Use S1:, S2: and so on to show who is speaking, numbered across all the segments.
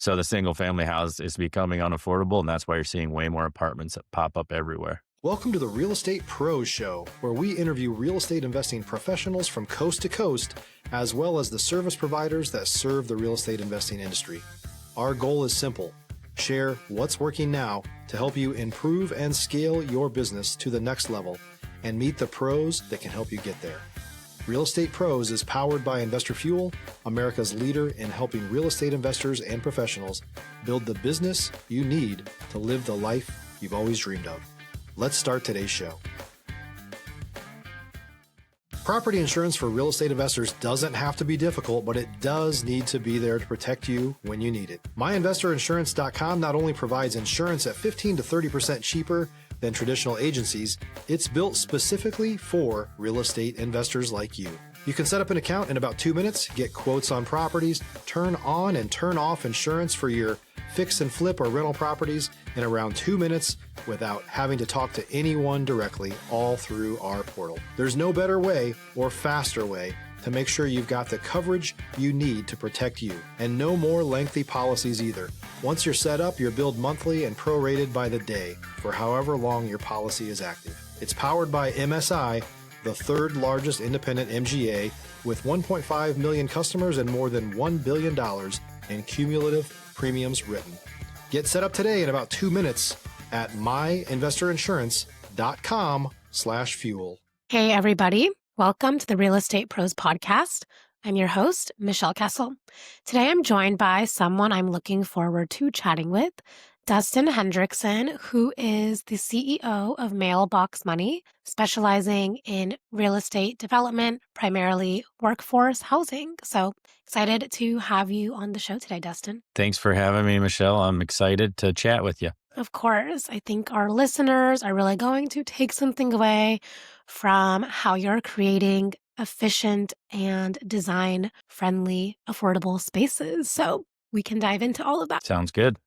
S1: So the single family house is becoming unaffordable, and that's why you're seeing way more apartments that pop up everywhere.
S2: Welcome to the Real Estate Pros Show, where we interview real estate investing professionals from coast to coast, as well as the service providers that serve the real estate investing industry. Our goal is simple: share what's working now to help you improve and scale your business to the next level and meet the pros that can help you get there. Real Estate Pros is powered by Investor Fuel, America's leader in helping real estate investors and professionals build the business you need to live the life you've always dreamed of. Let's start today's show. Property insurance for real estate investors doesn't have to be difficult, but it does need to be there to protect you when you need it. MyInvestorInsurance.com not only provides insurance at 15 to 30% cheaper than traditional agencies, it's built specifically for real estate investors like you. You can set up an account in about 2 minutes, get quotes on properties, turn on and turn off insurance for your fix and flip or rental properties in around 2 minutes without having to talk to anyone directly, all through our portal. There's no better way or faster way to make sure you've got the coverage you need to protect you, and no more lengthy policies either. Once you're set up, you're billed monthly and prorated by the day for however long your policy is active. It's powered by MSI, the third largest independent MGA, with 1.5 million customers and more than $1 billion in cumulative premiums written. Get set up today in about 2 minutes at myinvestorinsurance.com/fuel.
S3: Hey, everybody. Welcome to the Real Estate Pros podcast. I'm your host, Michelle Kesil. Today, I'm joined by someone I'm looking forward to chatting with, Dusten Hendrickson, who is the CEO of Mailbox Money, specializing in real estate development, primarily workforce housing. So excited to have you on the show today, Dusten.
S1: Thanks for having me, Michelle. I'm excited to chat with you.
S3: Of course. I think our listeners are really going to take something away from how you're creating efficient and design-friendly, affordable spaces. So we can dive into all of that.
S1: Sounds good.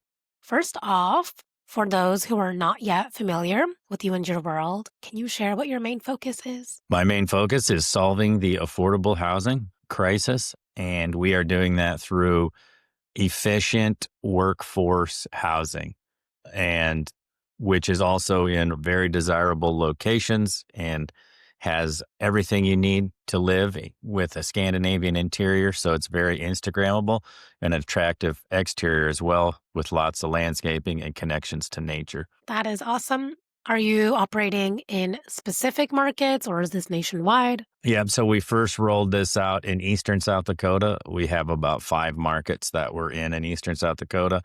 S3: First off, for those who are not yet familiar with you and your world, can you share what your main focus is?
S1: My main focus is solving the affordable housing crisis, and we are doing that through efficient workforce housing, and which is also in very desirable locations and has everything you need to live with a Scandinavian interior. So it's very Instagrammable and an attractive exterior as well, with lots of landscaping and connections to nature.
S3: That is awesome. Are you operating in specific markets or is this nationwide?
S1: Yeah, so we first rolled this out in eastern South Dakota. We have about 5 markets that we're in eastern South Dakota.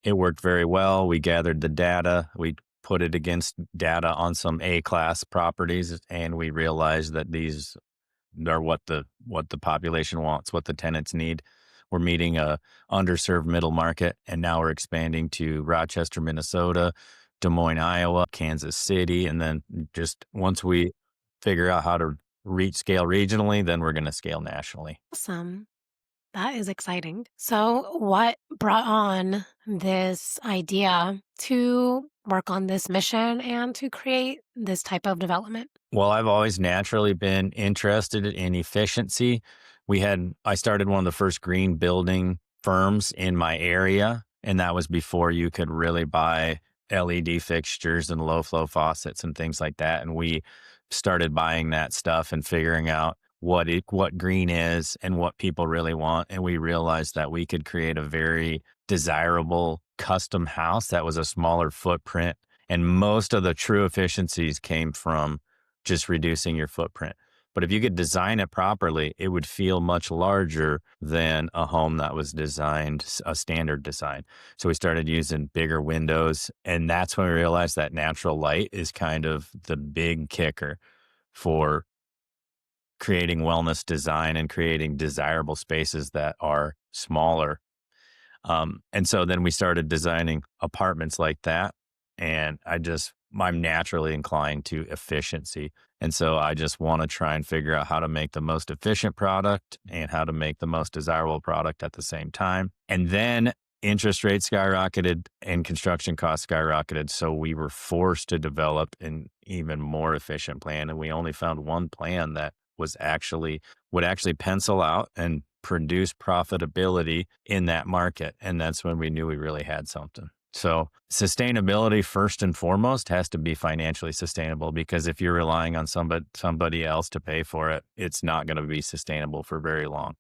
S1: It worked very well. We gathered the data. We put it against data on some A-class properties, and we realized that these are what the population wants, what the tenants need. We're meeting a underserved middle market, and now we're expanding to Rochester, Minnesota, Des Moines, Iowa, Kansas City, and then just once we figure out how to reach scale regionally, then we're going to scale nationally.
S3: Awesome. That is exciting. So what brought on this idea to work on this mission and to create this type of development?
S1: Well, I've always naturally been interested in efficiency. I started one of the first green building firms in my area, and that was before you could really buy LED fixtures and low flow faucets and things like that. And we started buying that stuff and figuring out what green is and what people really want. And we realized that we could create a very desirable custom house that was a smaller footprint. And most of the true efficiencies came from just reducing your footprint. But if you could design it properly, it would feel much larger than a home that was designed a standard design. So we started using bigger windows. And that's when we realized that natural light is kind of the big kicker for creating wellness design and creating desirable spaces that are smaller. And so then we started designing apartments like that. And I'm naturally inclined to efficiency. And so I just want to try and figure out how to make the most efficient product and how to make the most desirable product at the same time. And then interest rates skyrocketed and construction costs skyrocketed. So we were forced to develop an even more efficient plan. And we only found one plan that would actually pencil out and produce profitability in that market. And that's when we knew we really had something. So sustainability, first and foremost, has to be financially sustainable, because if you're relying on somebody else to pay for it, it's not going to be sustainable for very long.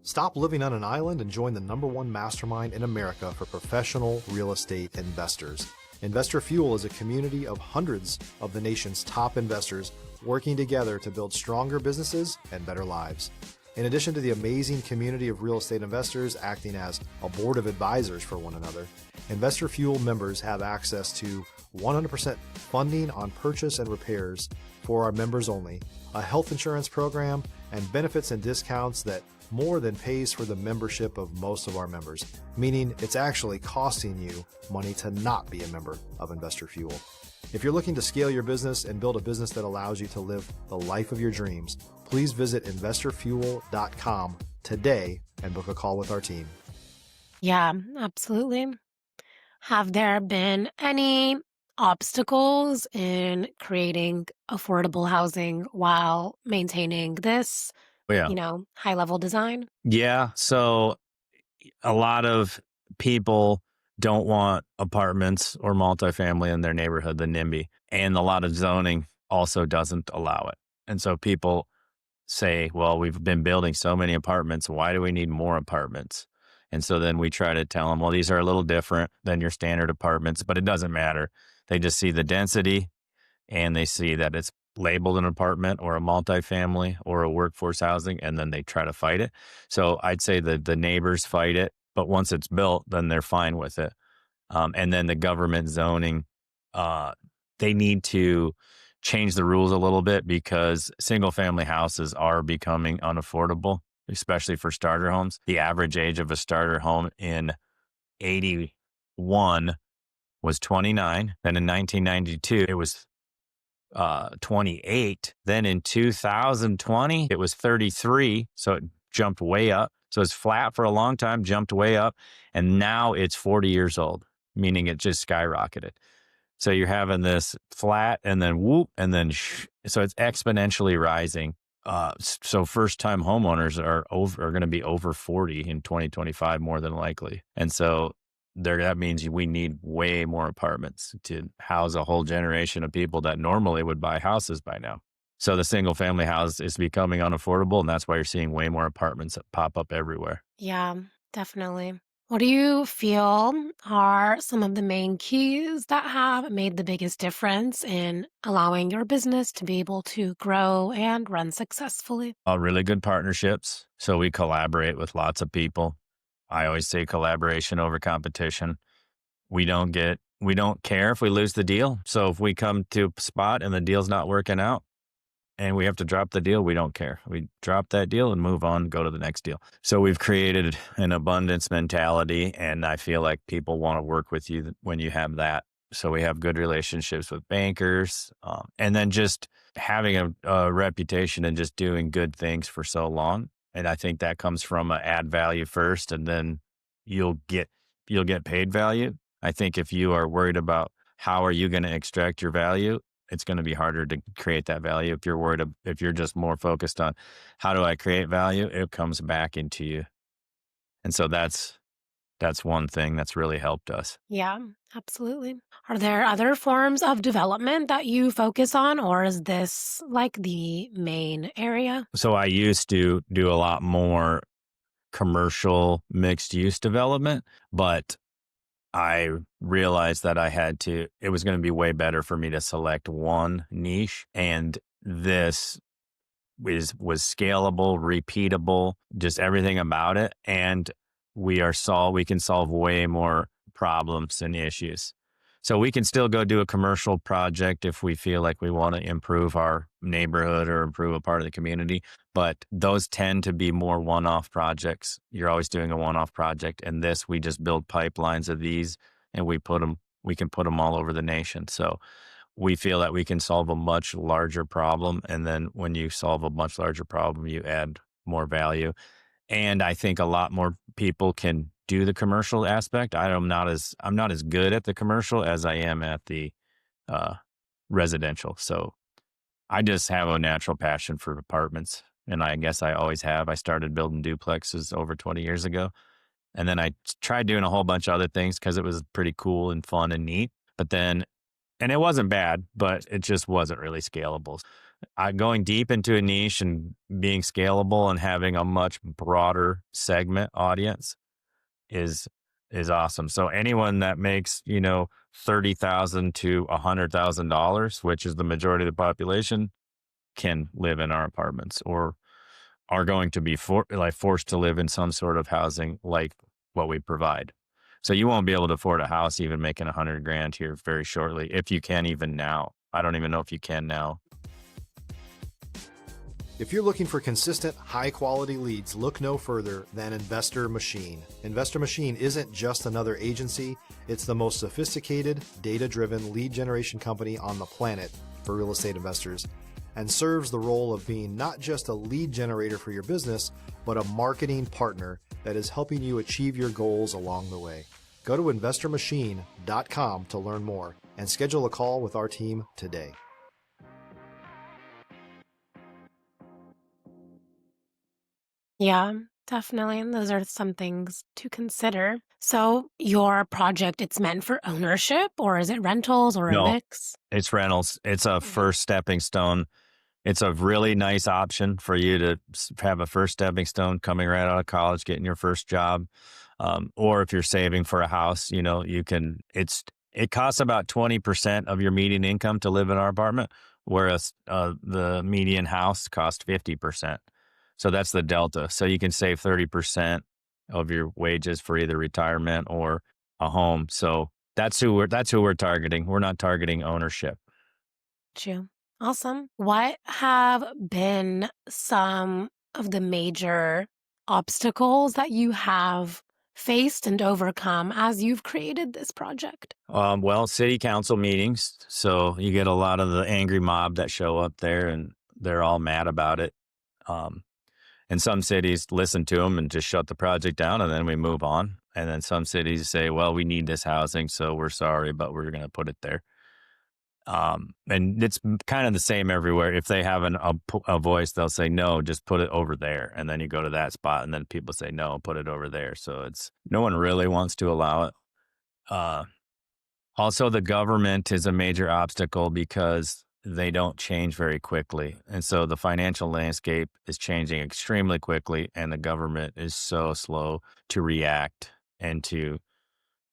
S2: Stop living on an island and join the #1 mastermind in America for professional real estate investors. Investor Fuel is a community of hundreds of the nation's top investors working together to build stronger businesses and better lives. In addition to the amazing community of real estate investors acting as a board of advisors for one another, Investor Fuel members have access to 100% funding on purchase and repairs for our members only, a health insurance program, and benefits and discounts that more than pays for the membership of most of our members, meaning it's actually costing you money to not be a member of Investor Fuel. If you're looking to scale your business and build a business that allows you to live the life of your dreams, please visit investorfuel.com today and book a call with our team.
S3: Yeah, absolutely. Have there been any obstacles in creating affordable housing while maintaining this,
S1: Yeah.
S3: high level design?
S1: Yeah. So a lot of people don't want apartments or multifamily in their neighborhood, the NIMBY, and a lot of zoning also doesn't allow it. And so people say, well, we've been building so many apartments. Why do we need more apartments? And so then we try to tell them, well, these are a little different than your standard apartments, but it doesn't matter. They just see the density and they see that it's labeled an apartment or a multifamily or a workforce housing, and then they try to fight it. So I'd say that the neighbors fight it, but once it's built, then they're fine with it. And then the government zoning, they need to change the rules a little bit, because single family houses are becoming unaffordable, especially for starter homes. The average age of a starter home in 81 was 29. Then in 1992, it was 28. Then in 2020, it was 33. So it jumped way up. So it's flat for a long time, jumped way up. And now it's 40 years old, meaning it just skyrocketed. So you're having this flat and then whoop, and then so it's exponentially rising. So first time homeowners are going to be over 40 in 2025, more than likely. And so that means we need way more apartments to house a whole generation of people that normally would buy houses by now. So the single family house is becoming unaffordable, and that's why you're seeing way more apartments that pop up everywhere.
S3: Yeah, definitely. What do you feel are some of the main keys that have made the biggest difference in allowing your business to be able to grow and run successfully?
S1: Really good partnerships. So we collaborate with lots of people. I always say collaboration over competition. We don't care if we lose the deal. So if we come to a spot and the deal's not working out and we have to drop the deal, we don't care. We drop that deal and move on, go to the next deal. So we've created an abundance mentality, and I feel like people want to work with you when you have that. So we have good relationships with bankers, and then just having a reputation and just doing good things for so long. And I think that comes from add value first, and then you'll get paid value. I think if you are worried about how are you going to extract your value, it's going to be harder to create that value. If you're just more focused on how do I create value, it comes back into you. And so that's one thing that's really helped us.
S3: Yeah, absolutely. Are there other forms of development that you focus on, or is this like the main area?
S1: So I used to do a lot more commercial mixed use development, but I realized that it was going to be way better for me to select one niche. And this was scalable, repeatable, just everything about it. And we can solve way more problems and issues. So we can still go do a commercial project if we feel like we want to improve our neighborhood or improve a part of the community. But those tend to be more one-off projects. You're always doing a one-off project. And this, we just build pipelines of these, and we can put them all over the nation. So we feel that we can solve a much larger problem. And then when you solve a much larger problem, you add more value. And I think a lot more people can do the commercial aspect. I'm not as good at the commercial as I am at the residential. So I just have a natural passion for apartments And I guess I always have. I started building duplexes over 20 years ago. And then I tried doing a whole bunch of other things because it was pretty cool and fun and neat. But then, and it wasn't bad, but it just wasn't really scalable. Going deep into a niche and being scalable and having a much broader segment audience is awesome. So anyone that makes, $30,000 to $100,000, which is the majority of the population, can live in our apartments or are going to be forced to live in some sort of housing like what we provide. So you won't be able to afford a house even making $100,000 here very shortly, if you can even now. I don't even know if you can now.
S2: If you're looking for consistent, high-quality leads, look no further than Investor Machine. Investor Machine isn't just another agency. It's the most sophisticated, data-driven lead generation company on the planet for real estate investors, and serves the role of being not just a lead generator for your business, but a marketing partner that is helping you achieve your goals along the way. Go to investormachine.com to learn more and schedule a call with our team today.
S3: Yeah, definitely. And those are some things to consider. So your project, it's meant for ownership, or is it rentals or a
S1: No,
S3: mix?
S1: it's rentals. It's a
S3: Mhm.
S1: first stepping stone. It's a really nice option for you to have a first stepping stone coming right out of college, getting your first job. Or if you're saving for a house, it costs about 20% of your median income to live in our apartment, whereas the median house costs 50%. So that's the delta. So you can save 30% of your wages for either retirement or a home. So that's who we're targeting. We're not targeting ownership.
S3: You. Awesome. What have been some of the major obstacles that you have faced and overcome as you've created this project?
S1: Well, city council meetings. So you get a lot of the angry mob that show up there and they're all mad about it. Um, and some cities listen to them and just shut the project down and then we move on. And then some cities say, well, we need this housing, so we're sorry, but we're going to put it there. And it's kind of the same everywhere. If they have a voice, they'll say, no, just put it over there. And then you go to that spot and then people say, no, put it over there. So no one really wants to allow it. Also, the government is a major obstacle because they don't change very quickly. And so the financial landscape is changing extremely quickly, and the government is so slow to react and to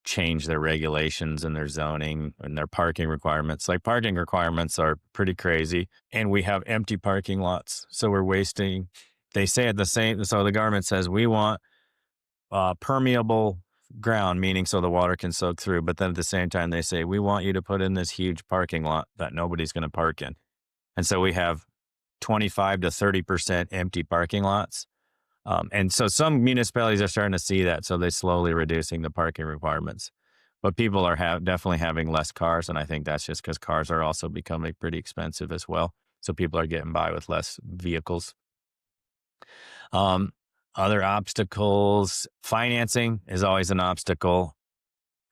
S1: change their regulations and their zoning and their parking requirements. Like parking requirements are pretty crazy, and we have empty parking lots. So we're wasting, they say at the same, so the government says we want permeable ground, meaning so the water can soak through. But then at the same time, they say, we want you to put in this huge parking lot that nobody's going to park in. And so we have 25 to 30% empty parking lots. And so some municipalities are starting to see that. So they're slowly reducing the parking requirements. But people are definitely having less cars. And I think that's just because cars are also becoming pretty expensive as well. So people are getting by with less vehicles. Other obstacles, financing is always an obstacle.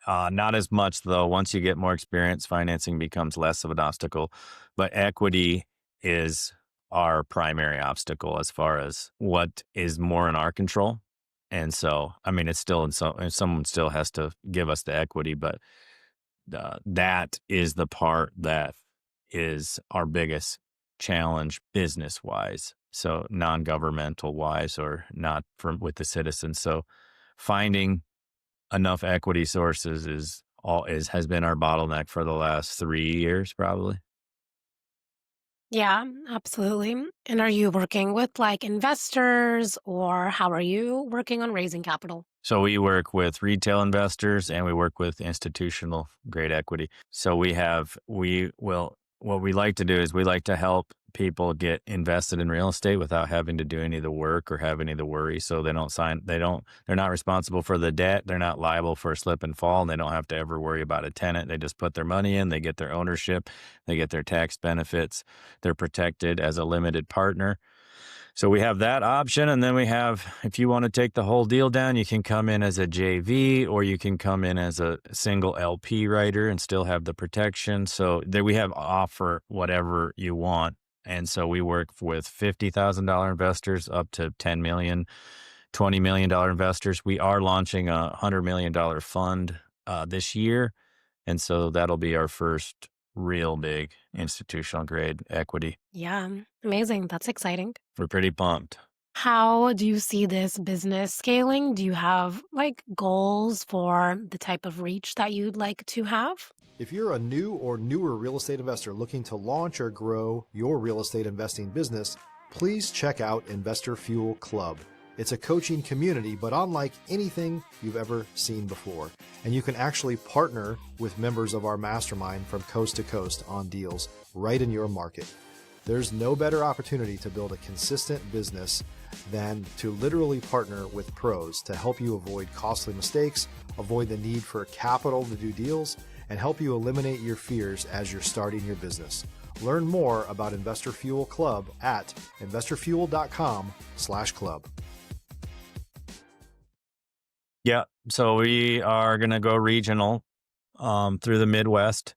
S1: Not as much though. Once you get more experience, financing becomes less of an obstacle, but equity is our primary obstacle as far as what is more in our control. And so, I mean, it's still, someone still has to give us the equity, but that is the part that is our biggest challenge business wise. So non-governmental wise or not with the citizens. So finding enough equity sources has been our bottleneck for the last 3 years, probably.
S3: Yeah, absolutely. And are you working with like investors, or how are you working on raising capital?
S1: So we work with retail investors and we work with institutional grade equity. So what we like to do is we like to help people get invested in real estate without having to do any of the work or have any of the worry. So they're not responsible for the debt. They're not liable for a slip and fall. And they don't have to ever worry about a tenant. They just put their money in, they get their ownership, they get their tax benefits. They're protected as a limited partner. So we have that option. And then we have, if you want to take the whole deal down, you can come in as a JV or you can come in as a single LP writer and still have the protection. So there we have offer whatever you want And so we work with $50,000 investors up to $10 million, $20 million investors. We are launching a $100 million fund this year. And so that'll be our first real big institutional grade equity.
S3: Yeah, amazing. That's exciting.
S1: We're pretty pumped.
S3: How do you see this business scaling? Do you have like goals for the type of reach that you'd like to have?
S2: If you're a new or newer real estate investor looking to launch or grow your real estate investing business, please check out Investor Fuel Club. It's a coaching community, but unlike anything you've ever seen before. And you can actually partner with members of our mastermind from coast to coast on deals right in your market. There's no better opportunity to build a consistent business than to literally partner with pros to help you avoid costly mistakes, avoid the need for capital to do deals, and help you eliminate your fears as you're starting your business. Learn more about Investor Fuel Club at investorfuel.com/club.
S1: Yeah. So we are going to go regional through the Midwest.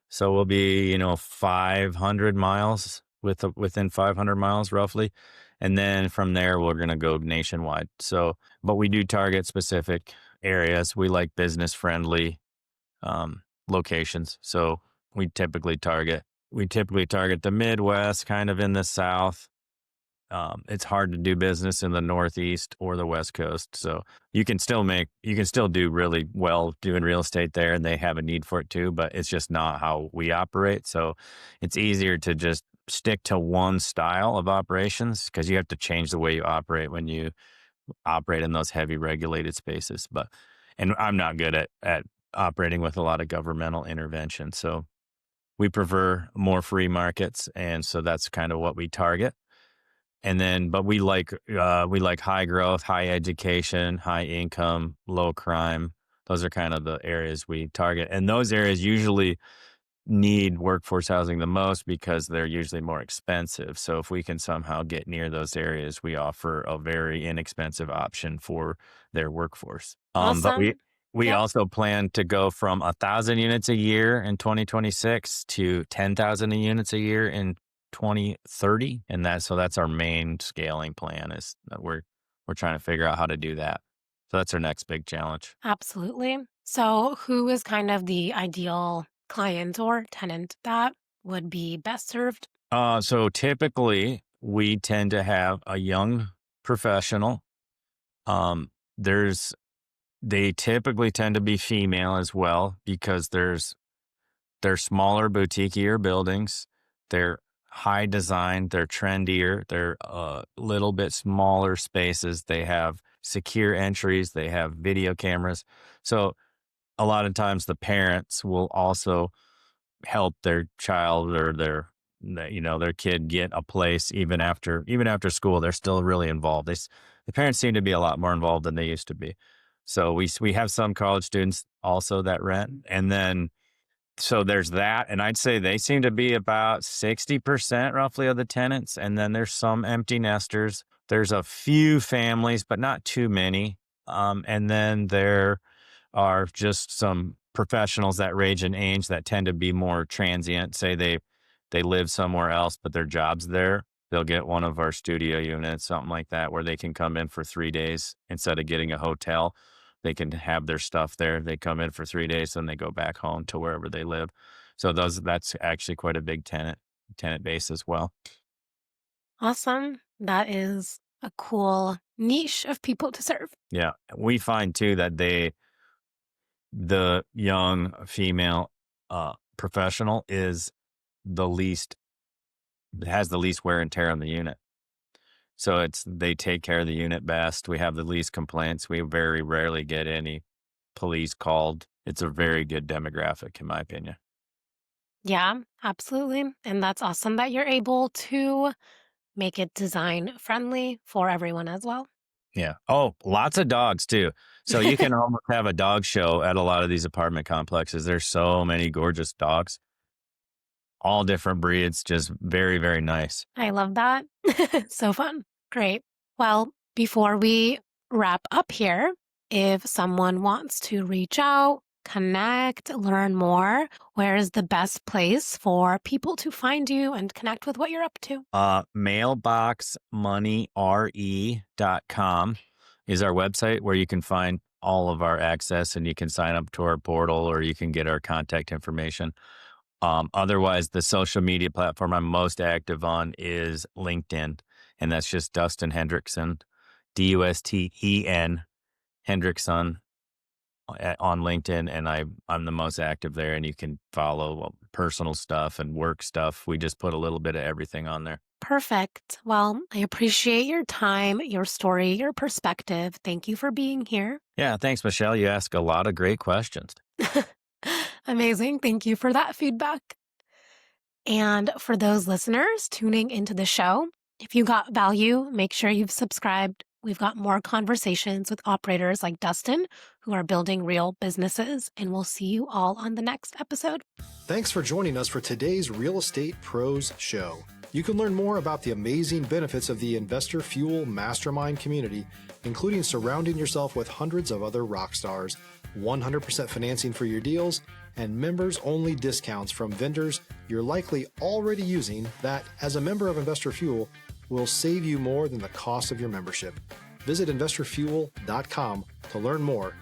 S1: So we'll be, 500 miles within 500 miles roughly. And then from there, we're going to go nationwide. So, but we do target specific areas. We like business friendly locations. So we typically target the Midwest, kind of in the South. It's hard to do business in the Northeast or the West Coast. So you can still do really well doing real estate there, and they have a need for it too, but it's just not how we operate. So it's easier to just stick to one style of operations because you have to change the way you operate when you operate in those heavy regulated spaces. And I'm not good at operating with a lot of governmental intervention. So we prefer more free markets. And so that's kind of what we target. And then, but we like high growth, high education, high income, low crime. Those are kind of the areas we target. And those areas usually need workforce housing the most because they're usually more expensive. So if we can somehow get near those areas, we offer a very inexpensive option for their workforce. But
S3: Awesome.
S1: we
S3: Yep.
S1: also plan to go from 1,000 units a year in 2026 to 10,000 units a year in 2030. And that's our main scaling plan is that we're trying to figure out how to do that. So that's our next big challenge.
S3: Absolutely. So who is kind of the ideal client or tenant that would be best served?
S1: So typically we tend to have a young professional. They typically tend to be female as well because they're smaller, boutiquier buildings. They're high design. They're trendier. They're a little bit smaller spaces. They have secure entries. They have video cameras. So a lot of times the parents will also help their child or their kid get a place even after school. They're still really involved. The parents seem to be a lot more involved than they used to be. So we have some college students also that rent, and then so there's that, and I'd say they seem to be about 60% roughly of the tenants, and then there's some empty nesters. There's a few families, but not too many, and then there are just some professionals that range in age that tend to be more transient. Say they live somewhere else, but their job's there. They'll get one of our studio units, something like that, where they can come in for 3 days instead of getting a hotel. They can have their stuff there. They come in for 3 days, and they go back home to wherever they live. So that's actually quite a big tenant base as well.
S3: Awesome. That is a cool niche of people to serve.
S1: Yeah. We find too that the young female professional has the least wear and tear on the unit. So they take care of the unit best. We have the least complaints. We very rarely get any police called. It's a very good demographic, in my opinion.
S3: Yeah, absolutely. And that's awesome that you're able to make it design friendly for everyone as well.
S1: Yeah. Oh, lots of dogs too. So you can almost have a dog show at a lot of these apartment complexes. There's so many gorgeous dogs, all different breeds, just very, very nice.
S3: I love that. So fun. Great. Well, before we wrap up here, if someone wants to reach out, connect, learn more, where is the best place for people to find you and connect with what you're up to?
S1: Mailboxmoneyre.com is our website where you can find all of our access, and you can sign up to our portal, or you can get our contact information. Otherwise, the social media platform I'm most active on is LinkedIn, and that's just Dusten Hendrickson, Dusten Hendrickson on LinkedIn, and I'm the most active there, and you can follow personal stuff and work stuff. We just put a little bit of everything on there.
S3: Perfect. Well, I appreciate your time, your story, your perspective. Thank you for being here.
S1: Yeah, thanks, Michelle. You ask a lot of great questions.
S3: Amazing. Thank you for that feedback. And for those listeners tuning into the show, if you got value, make sure you've subscribed. We've got more conversations with operators like Dusten who are building real businesses, and we'll see you all on the next episode.
S2: Thanks for joining us for today's Real Estate Pros Show. You can learn more about the amazing benefits of the Investor Fuel Mastermind community, including surrounding yourself with hundreds of other rock stars, 100% financing for your deals, and members-only discounts from vendors you're likely already using that, as a member of Investor Fuel, will save you more than the cost of your membership. Visit investorfuel.com to learn more.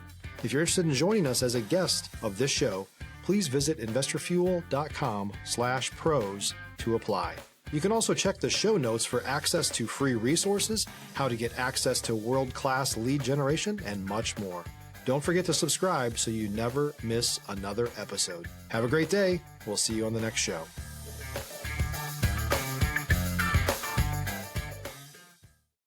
S2: If you're interested in joining us as a guest of this show, please visit investorfuel.com/pros to apply. You can also check the show notes for access to free resources, how to get access to world-class lead generation, and much more. Don't forget to subscribe so you never miss another episode. Have a great day. We'll see you on the next show.